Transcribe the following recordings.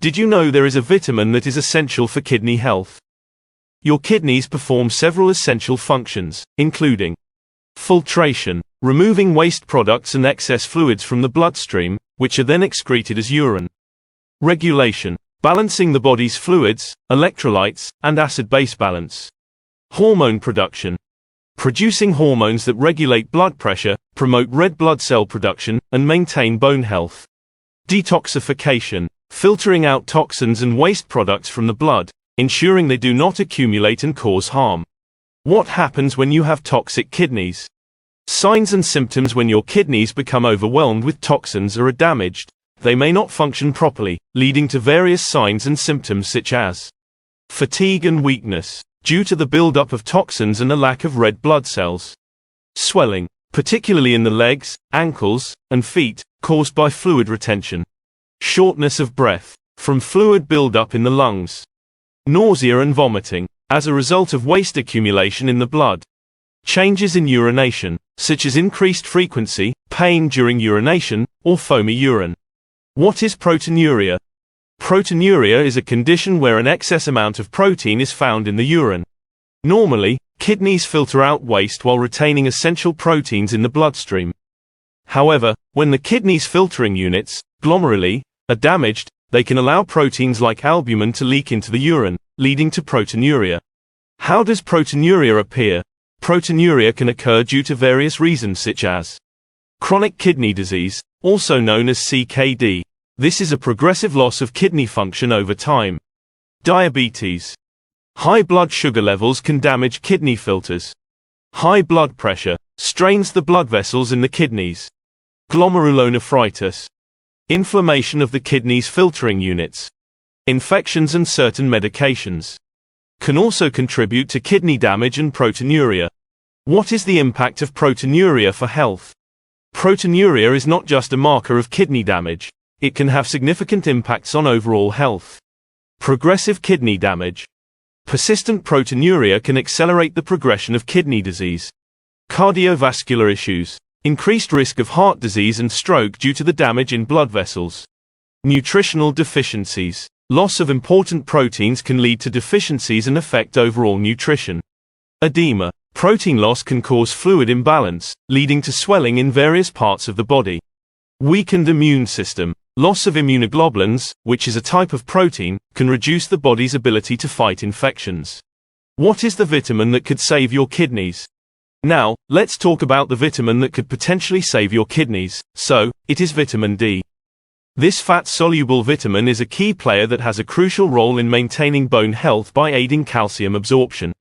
Did you know there is a vitamin that is essential for kidney health? Your kidneys perform several essential functions, including filtration, removing waste products and excess fluids from the bloodstream, which are then excreted as urine. Regulation, balancing the body's fluids, electrolytes, and acid-base balance. Hormone production, producing hormones that regulate blood pressure, promote red blood cell production, and maintain bone health. Detoxification, filtering out toxins and waste products from the blood, ensuring they do not accumulate and cause harm. What happens when you have toxic kidneys? Signs and symptoms when your kidneys become overwhelmed with toxins or are damaged. They may not function properly, leading to various signs and symptoms such as fatigue and weakness, due to the buildup of toxins and a lack of red blood cells. Swelling, particularly in the legs, ankles, and feet, caused by fluid retention. Shortness of breath, from fluid buildup in the lungs. Nausea and vomiting, as a result of waste accumulation in the blood. Changes in urination, such as increased frequency, pain during urination, or foamy urine. What is proteinuria? Proteinuria is a condition where an excess amount of protein is found in the urine. Normally, kidneys filter out waste while retaining essential proteins in the bloodstream. However, when the kidneys' filtering units, glomeruli, are damaged, they can allow proteins like albumin to leak into the urine, leading to proteinuria. How does proteinuria appear? Proteinuria can occur due to various reasons such as chronic kidney disease, also known as CKD. This is a progressive loss of kidney function over time. Diabetes. High blood sugar levels can damage kidney filters. High blood pressure strains the blood vessels in the kidneys. Glomerulonephritis. Inflammation of the kidneys' filtering units. Infections and certain medications can also contribute to kidney damage and proteinuria. What is the impact of proteinuria for health? Proteinuria is not just a marker of kidney damage. It can have significant impacts on overall health. Progressive kidney damage. Persistent proteinuria can accelerate the progression of kidney disease. Cardiovascular issues. Increased risk of heart disease and stroke due to the damage in blood vessels. Nutritional deficiencies. Loss of important proteins can lead to deficiencies and affect overall nutrition. Edema. Protein loss can cause fluid imbalance, leading to swelling in various parts of the body. Weakened immune system. Loss of immunoglobulins, which is a type of protein, can reduce the body's ability to fight infections. What is the vitamin that could save your kidneys? Now, let's talk about the vitamin that could potentially save your kidneys. So, it is vitamin D. This fat-soluble vitamin is a key player that has a crucial role in maintaining bone health by aiding calcium absorption.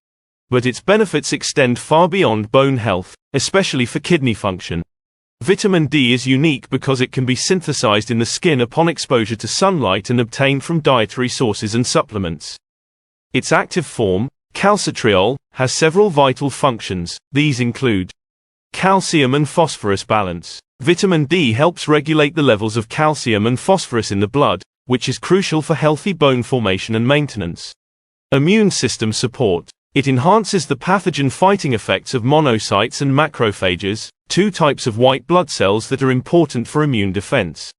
But its benefits extend far beyond bone health, especially for kidney function. Vitamin D is unique because it can be synthesized in the skin upon exposure to sunlight and obtained from dietary sources and supplements. Its active form, calcitriol, has several vital functions. These include calcium and phosphorus balance. Vitamin D helps regulate the levels of calcium and phosphorus in the blood, which is crucial for healthy bone formation and maintenance. Immune system support. It enhances the pathogen-fighting effects of monocytes and macrophages, two types of white blood cells that are important for immune defense.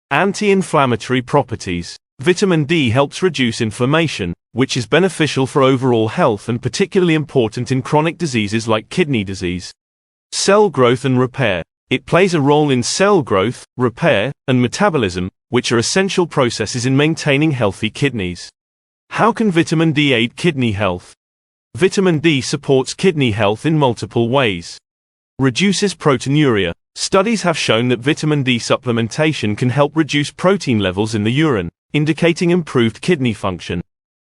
Anti-inflammatory properties. Vitamin D helps reduce inflammation, which is beneficial for overall health and particularly important in chronic diseases like kidney disease. Cell growth and repair. It plays a role in cell growth, repair, and metabolism, which are essential processes in maintaining healthy kidneys. How can vitamin D aid kidney health? Vitamin D supports kidney health in multiple ways. Reduces proteinuria. Studies have shown that vitamin D supplementation can help reduce protein levels in the urine, indicating improved kidney function.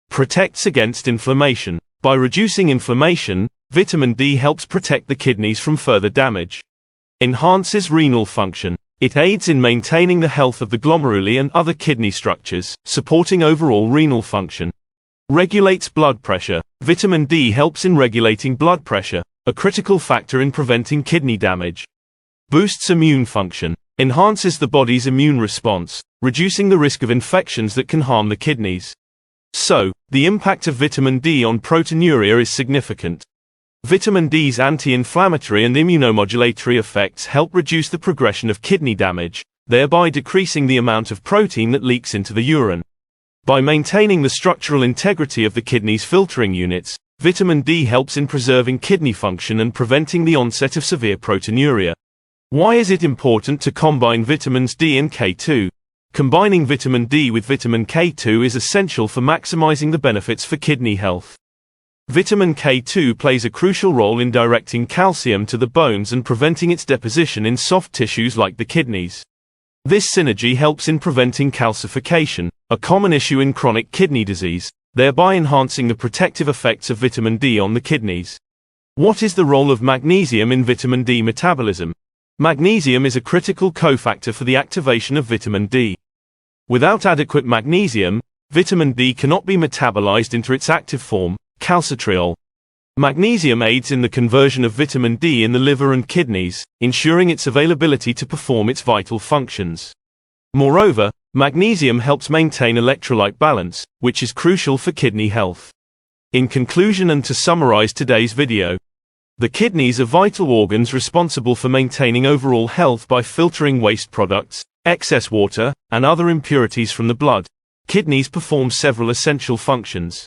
Protects against inflammation. By reducing inflammation, vitamin D helps protect the kidneys from further damage. Enhances renal function. It aids in maintaining the health of the glomeruli and other kidney structures, supporting overall renal function. Regulates blood pressure. Vitamin D helps in regulating blood pressure, a critical factor in preventing kidney damage. Boosts immune function. Enhances the body's immune response, reducing the risk of infections that can harm the kidneys. So, the impact of vitamin D on proteinuria is significant. Vitamin D's anti-inflammatory and immunomodulatory effects help reduce the progression of kidney damage, thereby decreasing the amount of protein that leaks into the urine. By maintaining the structural integrity of the kidney's filtering units, vitamin D helps in preserving kidney function and preventing the onset of severe proteinuria. Why is it important to combine vitamins D and K2? Combining vitamin D with vitamin K2 is essential for maximizing the benefits for kidney health. Vitamin K2 plays a crucial role in directing calcium to the bones and preventing its deposition in soft tissues like the kidneys. This synergy helps in preventing calcification, a common issue in chronic kidney disease, thereby enhancing the protective effects of vitamin D on the kidneys. What is the role of magnesium in vitamin D metabolism? Magnesium is a critical cofactor for the activation of vitamin D. Without adequate magnesium, vitamin D cannot be metabolized into its active form, calcitriol. Magnesium aids in the conversion of vitamin D in the liver and kidneys, ensuring its availability to perform its vital functions. Moreover, magnesium helps maintain electrolyte balance, which is crucial for kidney health. In conclusion and to summarize today's video, the kidneys are vital organs responsible for maintaining overall health by filtering waste products, excess water, and other impurities from the blood. Kidneys perform several essential functions.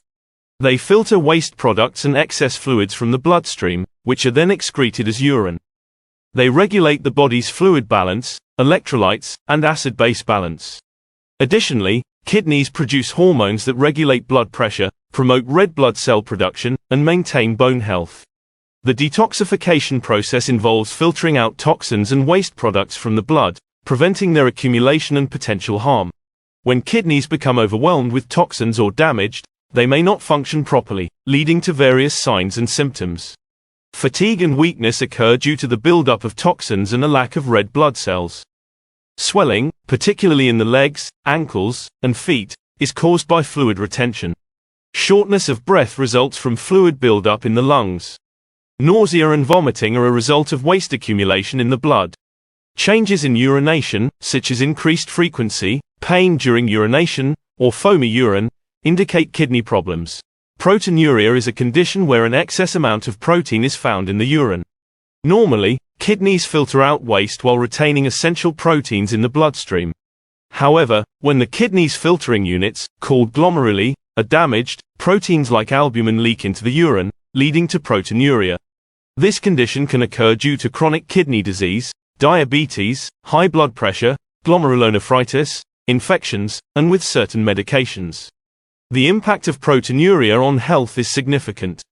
They filter waste products and excess fluids from the bloodstream, which are then excreted as urine. They regulate the body's fluid balance, electrolytes, and acid-base balance. Additionally, kidneys produce hormones that regulate blood pressure, promote red blood cell production, and maintain bone health. The detoxification process involves filtering out toxins and waste products from the blood, preventing their accumulation and potential harm. When kidneys become overwhelmed with toxins or damaged, they may not function properly, leading to various signs and symptoms. Fatigue and weakness occur due to the buildup of toxins and a lack of red blood cells. Swelling, particularly in the legs, ankles, and feet, is caused by fluid retention. Shortness of breath results from fluid buildup in the lungs. Nausea and vomiting are a result of waste accumulation in the blood. Changes in urination, such as increased frequency, pain during urination, or foamy urine, indicate kidney problems. Proteinuria is a condition where an excess amount of protein is found in the urine. Normally, kidneys filter out waste while retaining essential proteins in the bloodstream. However, when the kidney's filtering units, called glomeruli, are damaged, proteins like albumin leak into the urine, leading to proteinuria. This condition can occur due to chronic kidney disease, diabetes, high blood pressure, glomerulonephritis, infections, and with certain medications. The impact of proteinuria on health is significant.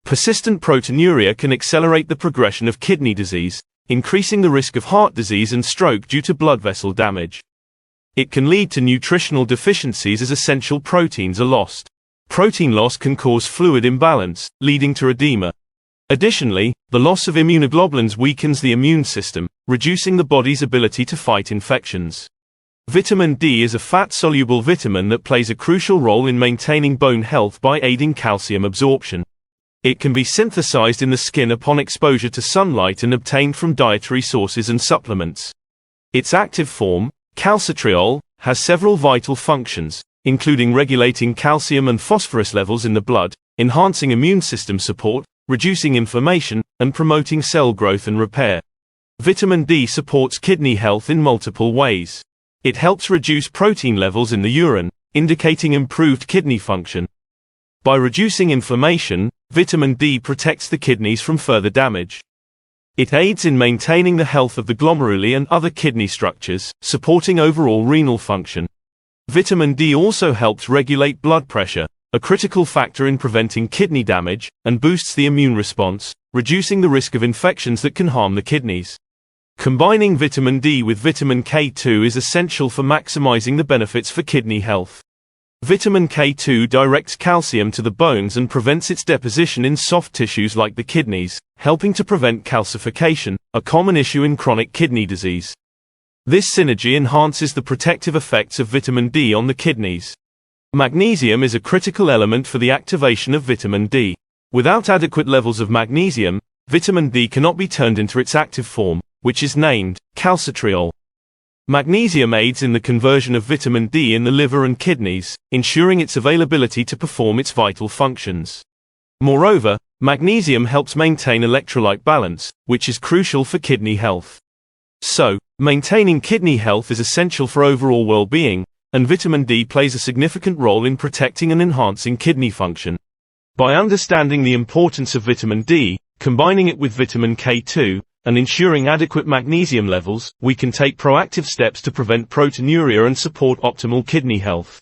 Persistent proteinuria can accelerate the progression of kidney disease, increasing the risk of heart disease and stroke due to blood vessel damage. It can lead to nutritional deficiencies as essential proteins are lost. Protein loss can cause fluid imbalance, leading to edema. Additionally, the loss of immunoglobulins weakens the immune system, reducing the body's ability to fight infections. Vitamin D is a fat-soluble vitamin that plays a crucial role in maintaining bone health by aiding calcium absorption. It can be synthesized in the skin upon exposure to sunlight and obtained from dietary sources and supplements. Its active form, calcitriol, has several vital functions, including regulating calcium and phosphorus levels in the blood, enhancing immune system support, reducing inflammation, and promoting cell growth and repair. Vitamin D supports kidney health in multiple ways. It helps reduce protein levels in the urine, indicating improved kidney function. By reducing inflammation, vitamin D protects the kidneys from further damage. It aids in maintaining the health of the glomeruli and other kidney structures, supporting overall renal function. Vitamin D also helps regulate blood pressure, a critical factor in preventing kidney damage, and boosts the immune response, reducing the risk of infections that can harm the kidneys. Combining vitamin D with vitamin K2 is essential for maximizing the benefits for kidney health. Vitamin K2 directs calcium to the bones and prevents its deposition in soft tissues like the kidneys, helping to prevent calcification, a common issue in chronic kidney disease. This synergy enhances the protective effects of vitamin D on the kidneys. Magnesium is a critical element for the activation of vitamin D. Without adequate levels of magnesium, vitamin D cannot be turned into its active form, which is named calcitriol. Magnesium aids in the conversion of vitamin D in the liver and kidneys, ensuring its availability to perform its vital functions. Moreover, magnesium helps maintain electrolyte balance, which is crucial for kidney health. So, maintaining kidney health is essential for overall well-being, and vitamin D plays a significant role in protecting and enhancing kidney function. By understanding the importance of vitamin D, combining it with vitamin K2, and ensuring adequate magnesium levels, we can take proactive steps to prevent proteinuria and support optimal kidney health.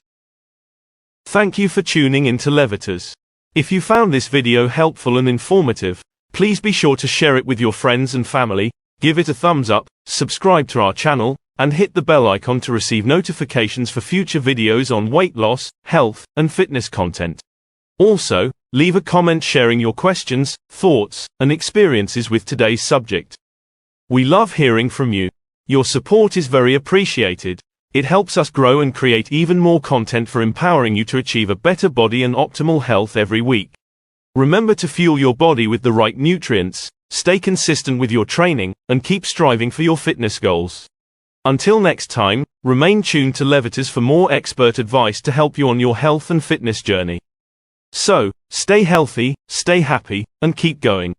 Thank you for tuning in to Levitas. If you found this video helpful and informative, please be sure to share it with your friends and family, give it a thumbs up, subscribe to our channel, and hit the bell icon to receive notifications for future videos on weight loss, health, and fitness content. Also, leave a comment sharing your questions, thoughts, and experiences with today's subject. We love hearing from you. Your support is very appreciated. It helps us grow and create even more content for empowering you to achieve a better body and optimal health every week. Remember to fuel your body with the right nutrients, stay consistent with your training, and keep striving for your fitness goals. Until next time, remain tuned to Levitas for more expert advice to help you on your health and fitness journey. So, stay healthy, stay happy, and keep going.